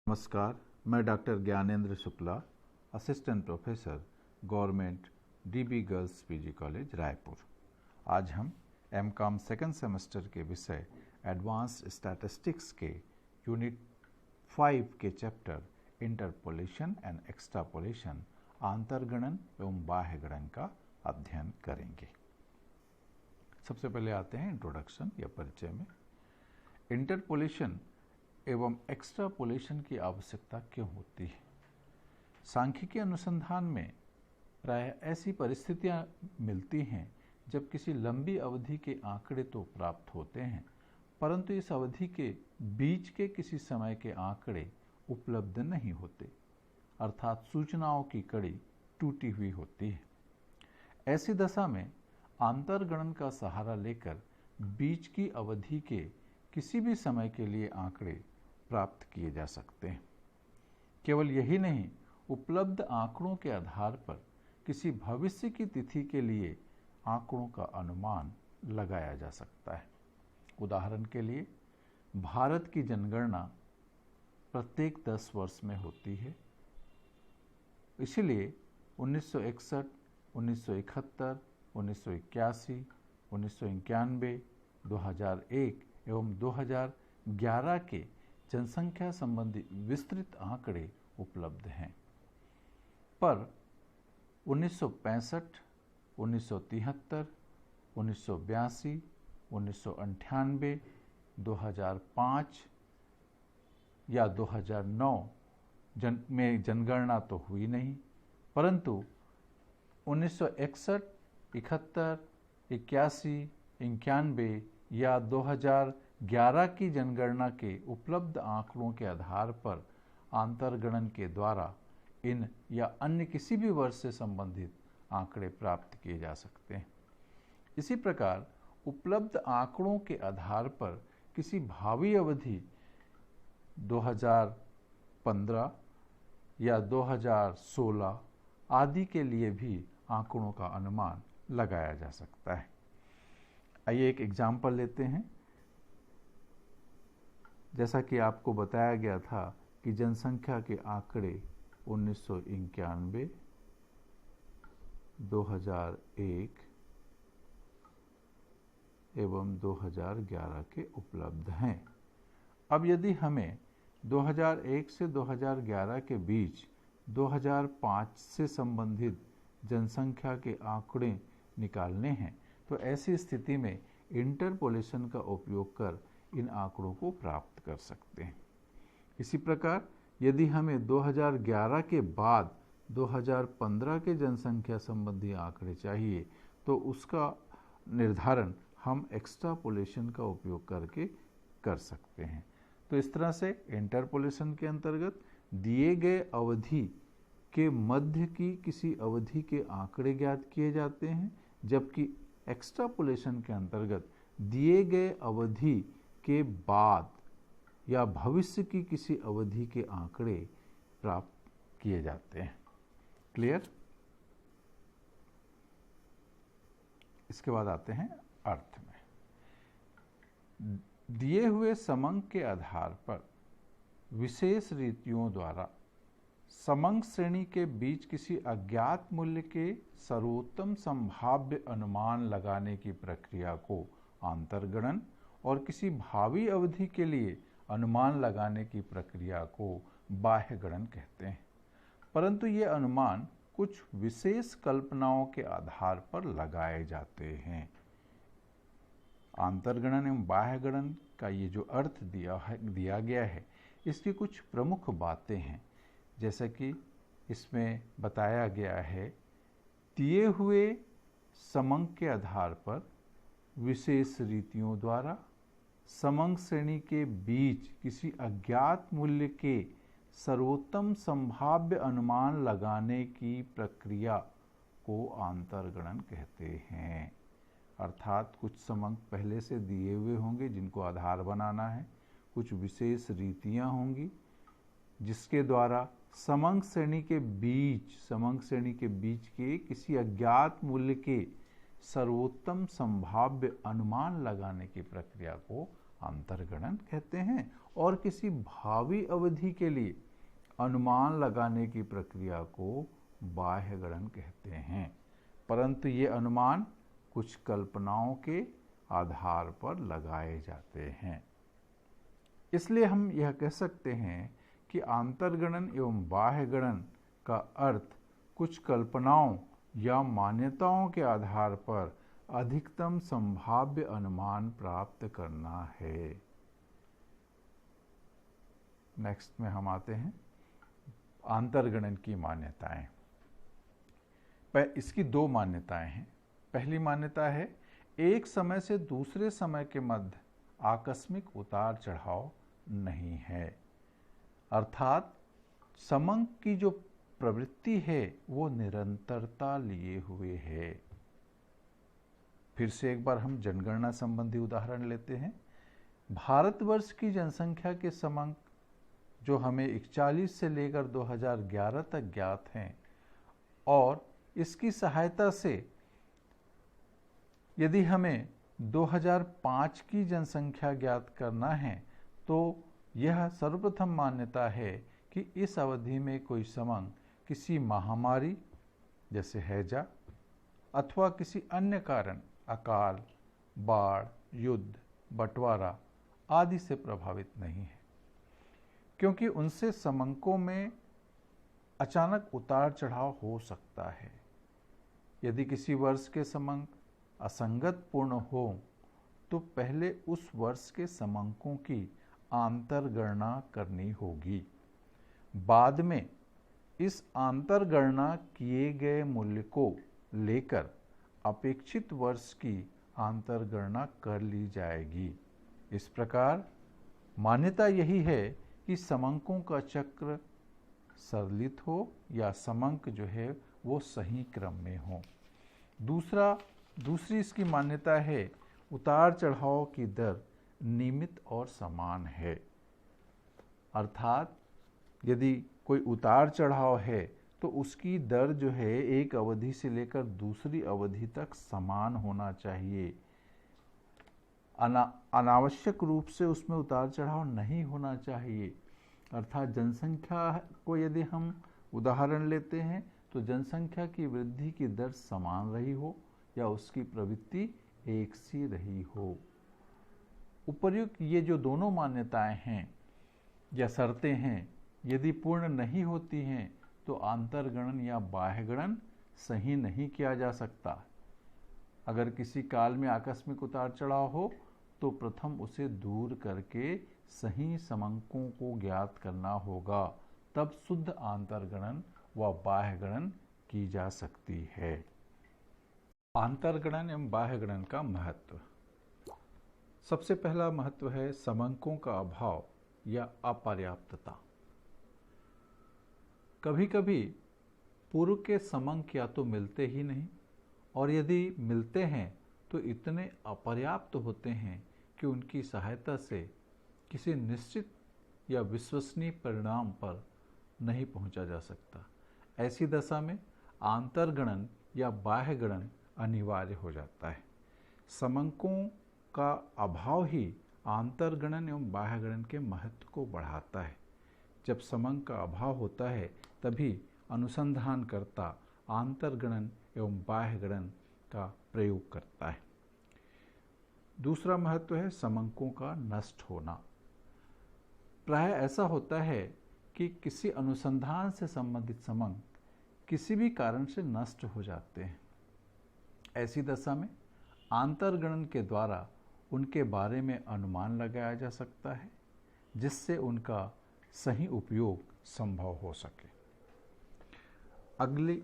नमस्कार, मैं doctor Gyanendra Shukla, assistant professor, government dB girls PG college Raipur. आज हम एमकॉम सेकेंड सेमेस्टर के विषय एडवांस्ड स्टैटिस्टिक्स के यूनिट 5 के चैप्टर इंटरपोलेशन एंड एक्सट्रापोलेशन, आंतरगणन एवं बाह्यगणन का अध्ययन करेंगे। सबसे पहले आते हैं इंट्रोडक्शन या परिचय में। इंटरपोलेशन एवं एक्सट्रापोलेशन की आवश्यकता क्यों होती है? सांख्यिकी अनुसंधान में प्रायः ऐसी परिस्थितियां मिलती हैं जब किसी लंबी अवधि के आंकड़े तो प्राप्त होते हैं, परंतु इस अवधि के बीच के किसी समय के आंकड़े उपलब्ध नहीं होते, अर्थात सूचनाओं की कड़ी टूटी हुई होती है। ऐसी दशा में आंतरगणन का सहारा लेकर बीच की अवधि के किसी भी समय के लिए आंकड़े प्राप्त किए जा सकते हैं। केवल यही नहीं, उपलब्ध आंकड़ों के आधार पर किसी भविष्य की तिथि के लिए आंकड़ों का अनुमान लगाया जा सकता है। उदाहरण के लिए, भारत की जनगणना प्रत्येक 10 वर्ष में होती है। इसलिए 1961, 1971, 1981, 1991, 2001 एवं 2011 के जनसंख्या संबंधी विस्तृत आंकड़े उपलब्ध हैं, पर 1965, 1973, 1982, 1998, 2005 या 2009 में जनगणना तो हुई नहीं, परंतु 1961, 71, 81, 91 या 2011 की जनगणना के उपलब्ध आंकड़ों के आधार पर आंतरगणन के द्वारा इन या अन्य किसी भी वर्ष से संबंधित आंकड़े प्राप्त किए जा सकते हैं। इसी प्रकार उपलब्ध आंकड़ों के आधार पर किसी भावी अवधि 2015 या 2016 आदि के लिए भी आंकड़ों का अनुमान लगाया जा सकता है। आइए एक एग्जाम्पल लेते हैं। जैसा कि आपको बताया गया था कि जनसंख्या के आंकड़े 1991, 2001 एवं 2011 के उपलब्ध हैं। अब यदि हमें 2001 से 2011 के बीच 2005 से संबंधित जनसंख्या के आंकड़े निकालने हैं, तो ऐसी स्थिति में इंटरपोलेशन का उपयोग कर इन आंकड़ों को प्राप्त कर सकते हैं। इसी प्रकार यदि हमें 2011 के बाद 2015 के जनसंख्या संबंधी आंकड़े चाहिए, तो उसका निर्धारण हम एक्सट्रापोलेशन का उपयोग करके कर सकते हैं। तो इस तरह से इंटरपोलेशन के अंतर्गत दिए गए अवधि के मध्य की किसी अवधि के आंकड़े ज्ञात किए जाते हैं, जबकि एक्सट्रापोलेशन के अंतर्गत दिए गए अवधि के बाद या भविष्य की किसी अवधि के आंकड़े प्राप्त किए जाते हैं। क्लियर? इसके बाद आते हैं अर्थ में। दिए हुए समंक के आधार पर विशेष रीतियों द्वारा समंक श्रेणी के बीच किसी अज्ञात मूल्य के सर्वोत्तम संभाव्य अनुमान लगाने की प्रक्रिया को आंतरगणन और किसी भावी अवधि के लिए अनुमान लगाने की प्रक्रिया को बाह्यगणन कहते हैं। परंतु ये अनुमान कुछ विशेष कल्पनाओं के आधार पर लगाए जाते हैं। आंतरगणन एवं बाह्यगणन का ये जो अर्थ दिया गया है, इसकी कुछ प्रमुख बातें हैं, जैसा कि इसमें बताया गया है, दिए हुए समंक के आधार पर विशेष रीतियों द्वारा समंक श्रेणी के बीच किसी अज्ञात मूल्य के सर्वोत्तम संभाव्य अनुमान लगाने की प्रक्रिया को आंतरगणन कहते हैं। अर्थात कुछ समंक पहले से दिए हुए होंगे जिनको आधार बनाना है, कुछ विशेष रीतियां होंगी जिसके द्वारा समंक श्रेणी के बीच के किसी अज्ञात मूल्य के सर्वोत्तम संभाव्य अनुमान लगाने की प्रक्रिया को आंतरगणन कहते हैं और किसी भावी अवधि के लिए अनुमान लगाने की प्रक्रिया को बाह्य गणन कहते हैं। परंतु ये अनुमान कुछ कल्पनाओं के आधार पर लगाए जाते हैं। इसलिए हम यह कह सकते हैं कि आंतरगणन एवं बाह्य गणन का अर्थ कुछ कल्पनाओं या मान्यताओं के आधार पर अधिकतम संभाव्य अनुमान प्राप्त करना है। नेक्स्ट में हम आते हैं आंतरगणन की मान्यताएं। इसकी दो मान्यताएं हैं। पहली मान्यता है एक समय से दूसरे समय के मध्य आकस्मिक उतार चढ़ाव नहीं है, अर्थात समंक की जो प्रवृत्ति है वो निरंतरता लिए हुए है। फिर से एक बार हम जनगणना संबंधी उदाहरण लेते हैं। भारतवर्ष की जनसंख्या के समंक जो हमें 41 से लेकर 2011 तक ज्ञात हैं और इसकी सहायता से यदि हमें 2005 की जनसंख्या ज्ञात करना है तो यह सर्वप्रथम मान्यता है कि इस अवधि में कोई समंक किसी महामारी जैसे हैजा अथवा किसी अन्य कारण अकाल, बाढ़, युद्ध, बंटवारा आदि से प्रभावित नहीं है, क्योंकि उनसे समंकों में अचानक उतार चढ़ाव हो सकता है। यदि किसी वर्ष के समंक असंगत पूर्ण हो तो पहले उस वर्ष के समंकों की आंतरगणना करनी होगी। बाद में इस आंतरगणना किए गए मूल्य को लेकर अपेक्षित वर्ष की आंतरगणना कर ली जाएगी। इस प्रकार मान्यता यही है कि समंकों का चक्र सरलित हो या समंक जो है वो सही क्रम में हो। दूसरी इसकी मान्यता है उतार चढ़ाव की दर नियमित और समान है, अर्थात यदि कोई उतार चढ़ाव है तो उसकी दर जो है एक अवधि से लेकर दूसरी अवधि तक समान होना चाहिए। अनावश्यक रूप से उसमें उतार चढ़ाव नहीं होना चाहिए। अर्थात जनसंख्या को यदि हम उदाहरण लेते हैं तो जनसंख्या की वृद्धि की दर समान रही हो या उसकी प्रवृत्ति एक सी रही हो। उपर्युक्त ये जो दोनों मान्यताएं हैं या शर्तें हैं यदि पूर्ण नहीं होती हैं तो आंतरगणन या बाह्य गणन सही नहीं किया जा सकता। अगर किसी काल में आकस्मिक उतार चढ़ाव हो तो प्रथम उसे दूर करके सही समंकों को ज्ञात करना होगा, तब शुद्ध आंतरगणन व बाह्य गणन की जा सकती है। आंतरगणन एवं बाह्य गणन का महत्व। सबसे पहला महत्व है समंकों का अभाव या अपर्याप्तता। कभी कभी पूर्व के समंक या तो मिलते ही नहीं और यदि मिलते हैं तो इतने अपर्याप्त होते हैं कि उनकी सहायता से किसी निश्चित या विश्वसनीय परिणाम पर नहीं पहुंचा जा सकता। ऐसी दशा में आंतरगणन या बाह्य गणन अनिवार्य हो जाता है। समंकों का अभाव ही आंतरगणन एवं बाह्य गणन के महत्व को बढ़ाता है। जब समंक का अभाव होता है तभी अनुसंधानकर्ता आंतरगणन एवं बाह्य गणन का प्रयोग करता है। दूसरा महत्व है समंकों का नष्ट होना। प्राय ऐसा होता है कि किसी अनुसंधान से संबंधित समंक किसी भी कारण से नष्ट हो जाते हैं। ऐसी दशा में आंतरगणन के द्वारा उनके बारे में अनुमान लगाया जा सकता है जिससे उनका सही उपयोग संभव हो सके।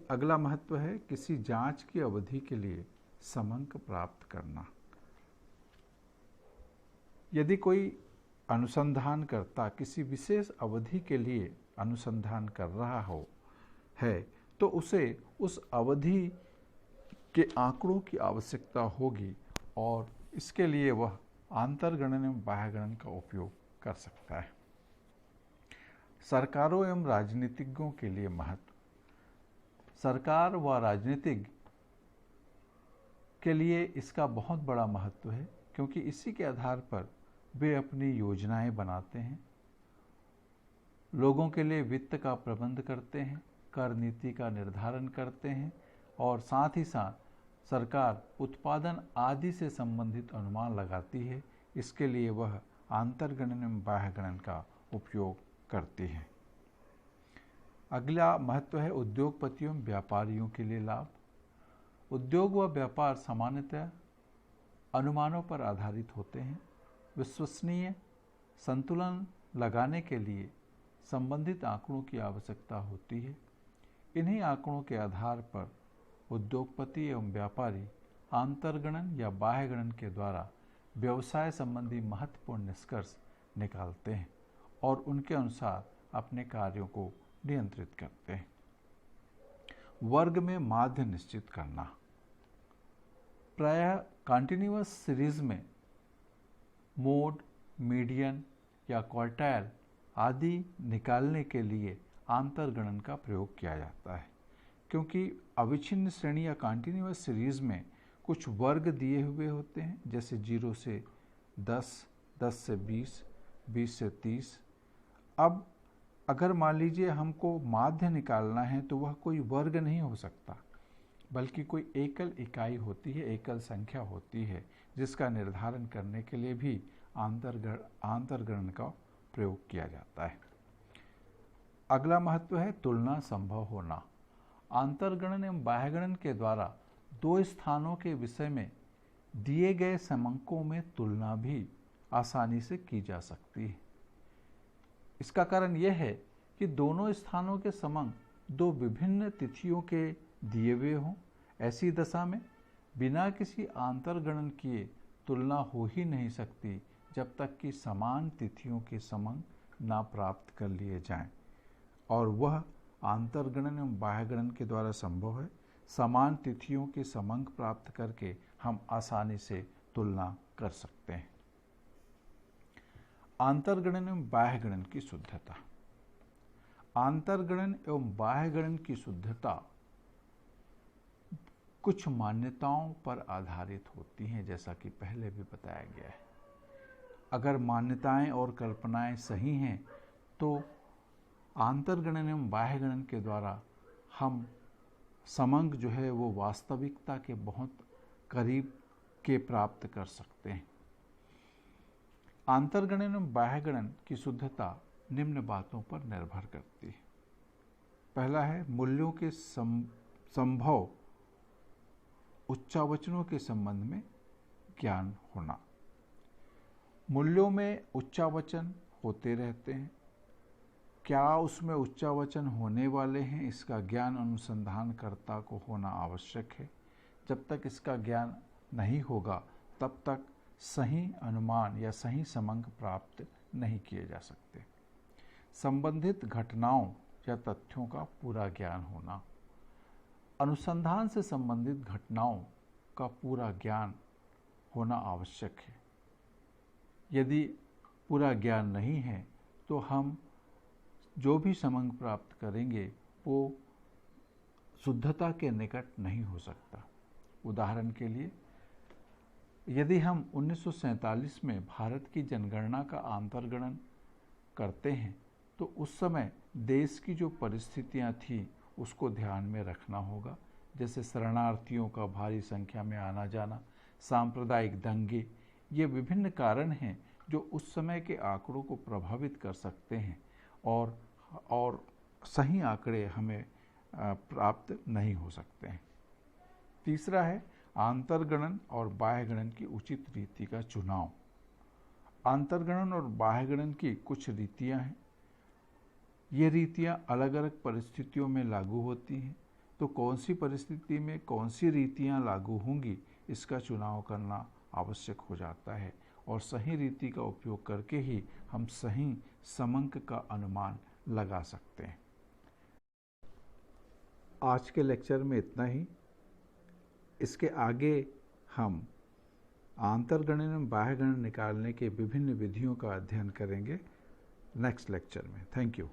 अगला महत्व है किसी जांच की अवधि के लिए समंक प्राप्त करना। यदि कोई अनुसंधानकर्ता किसी विशेष अवधि के लिए अनुसंधान कर रहा है तो उसे उस अवधि के आंकड़ों की आवश्यकता होगी और इसके लिए वह आंतरगणन एवं बाह्य गणन का उपयोग कर सकता है। सरकारों एवं राजनीतिज्ञों के लिए महत्व। सरकार व राजनीतिज्ञ के लिए इसका बहुत बड़ा महत्व है क्योंकि इसी के आधार पर वे अपनी योजनाएं बनाते हैं, लोगों के लिए वित्त का प्रबंध करते हैं, कर नीति का निर्धारण करते हैं और साथ ही साथ सरकार उत्पादन आदि से संबंधित अनुमान लगाती है। इसके लिए वह आंतरगणन एवं बाह्यगणन का उपयोग करती है। अगला महत्व है उद्योगपतियों एवं व्यापारियों के लिए लाभ। उद्योग व व्यापार सामान्यतः अनुमानों पर आधारित होते हैं। विश्वसनीय संतुलन लगाने के लिए संबंधित आंकड़ों की आवश्यकता होती है। इन्हीं आंकड़ों के आधार पर उद्योगपति एवं व्यापारी आंतरगणन या बाह्यगणन के द्वारा व्यवसाय संबंधी महत्वपूर्ण निष्कर्ष निकालते हैं और उनके अनुसार अपने कार्यों को नियंत्रित करते हैं। वर्ग में माध्य निश्चित करना। प्रायः कंटिन्यूअस सीरीज में मोड, मीडियन या क्वार्टाइल आदि निकालने के लिए आंतरगणन का प्रयोग किया जाता है, क्योंकि अविच्छिन्न श्रेणी या कंटिन्यूअस सीरीज में कुछ वर्ग दिए हुए होते हैं, जैसे 0 से 10, 10 से 20, 20 से 30। अब अगर मान लीजिए हमको माध्य निकालना है तो वह कोई वर्ग नहीं हो सकता, बल्कि कोई एकल इकाई होती है, एकल संख्या होती है, जिसका निर्धारण करने के लिए भी आंतरगणन का प्रयोग किया जाता है। अगला महत्व है तुलना संभव होना। आंतरगणन एवं बाह्यगणन के द्वारा दो स्थानों के विषय में दिए गए समंकों में तुलना भी आसानी से की जा सकती है। इसका कारण यह है कि दोनों स्थानों के समंक दो विभिन्न तिथियों के दिए हुए हों। ऐसी दशा में बिना किसी आंतरगणन किए तुलना हो ही नहीं सकती जब तक कि समान तिथियों के समंक ना प्राप्त कर लिए जाएं, और वह आंतरगणन एवं बाह्यगणन के द्वारा संभव है। समान तिथियों के समंक प्राप्त करके हम आसानी से तुलना कर सकते हैं। आंतरगणन एवं बाह्यगणन की शुद्धता। आंतरगणन एवं बाह्यगणन की शुद्धता कुछ मान्यताओं पर आधारित होती हैं, जैसा कि पहले भी बताया गया है। अगर मान्यताएं और कल्पनाएं सही हैं तो आंतरगणन एवं बाह्यगणन के द्वारा हम समंक जो है वो वास्तविकता के बहुत करीब के प्राप्त कर सकते हैं। आंतरगणन एवं बाह्यगणन की शुद्धता निम्न बातों पर निर्भर करती है। पहला है मूल्यों के संभव उच्चावचनों के संबंध में ज्ञान होना। मूल्यों में उच्चावचन होते रहते हैं। क्या उसमें उच्चावचन होने वाले हैं, इसका ज्ञान अनुसंधानकर्ता को होना आवश्यक है। जब तक इसका ज्ञान नहीं होगा तब तक सही अनुमान या सही समंक प्राप्त नहीं किए जा सकते। संबंधित घटनाओं या तथ्यों का पूरा ज्ञान होना। अनुसंधान से संबंधित घटनाओं का पूरा ज्ञान होना आवश्यक है। यदि पूरा ज्ञान नहीं है तो हम जो भी समंक प्राप्त करेंगे वो शुद्धता के निकट नहीं हो सकता। उदाहरण के लिए, यदि हम 1947 में भारत की जनगणना का आंतरगणन करते हैं तो उस समय देश की जो परिस्थितियां थी उसको ध्यान में रखना होगा, जैसे शरणार्थियों का भारी संख्या में आना जाना, सांप्रदायिक दंगे। ये विभिन्न कारण हैं जो उस समय के आंकड़ों को प्रभावित कर सकते हैं और सही आंकड़े हमें प्राप्त नहीं हो सकते हैं। तीसरा है आंतरगणन और बाह्यगणन की उचित रीति का चुनाव। आंतरगणन और बाह्यगणन की कुछ रीतियां हैं। ये रीतियां अलग अलग परिस्थितियों में लागू होती हैं, तो कौन सी परिस्थिति में कौन सी रीतियां लागू होंगी इसका चुनाव करना आवश्यक हो जाता है, और सही रीति का उपयोग करके ही हम सही समंक का अनुमान लगा सकते हैं। आज के लेक्चर में इतना ही। इसके आगे हम आंतरगणन एवं बाह्यगणन निकालने के विभिन्न विधियों का अध्ययन करेंगे नेक्स्ट लेक्चर में। Thank you.